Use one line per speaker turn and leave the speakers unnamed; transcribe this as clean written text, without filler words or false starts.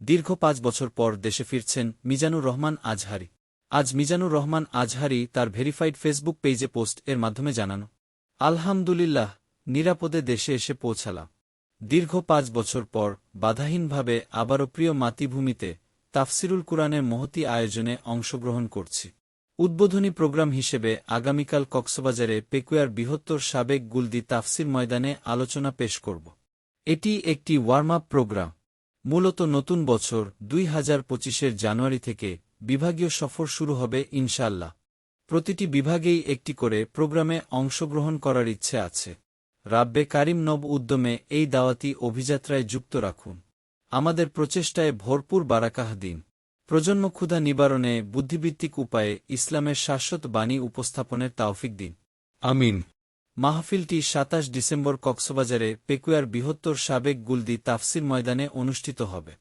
দীর্ঘ ৫ বছর পর দেশে ফিরছেন মিজানুর রহমান আজহারী। আজ মিজানুর রহমান আজহারী তার ভেরিফাইড ফেসবুক পেজে পোস্ট এর মাধ্যমে জানানো, আলহামদুলিল্লাহ, নিরাপদে দেশে এসে পৌঁছালাম। দীর্ঘ ৫ বছর পর বাধাহীনভাবে আবারও প্রিয় মাতৃভূমিতে তাফসিরুল কুরআনের মহতী আয়োজনে অংশগ্রহণ করছি। উদ্বোধনী প্রোগ্রাম হিসেবে আগামীকাল কক্সবাজারে পেকুয়ার বৃহত্তর সাবেক গুলদি তাফসির ময়দানে আলোচনা পেশ করব। এটি একটি ওয়ার্ম আপ প্রোগ্রাম। মূলত নতুন বছর ২০২৫-এর জানুয়ারি থেকে বিভাগীয় সফর শুরু হবে ইনশাআল্লাহ। প্রতিটি বিভাগেই একটি করে প্রোগ্রামে অংশগ্রহণ করার ইচ্ছে আছে। রাব্বে কারিম নব উদ্যমে এই দাওয়াতি অভিযাত্রায় যুক্ত রাখুন। আমাদের প্রচেষ্টায় ভরপুর বারাকাহ দিন। প্রজন্ম ক্ষুধা নিবারণে বুদ্ধিভিত্তিক উপায়ে ইসলামের শাশ্বত বাণী উপস্থাপনের তাওফিক দিন। আমিন। মাহফিলটি ২৭ ডিসেম্বর কক্সবাজারে পেকুয়ার বৃহত্তর সাবেক গুলদি তাফসির ময়দানে অনুষ্ঠিত হবে।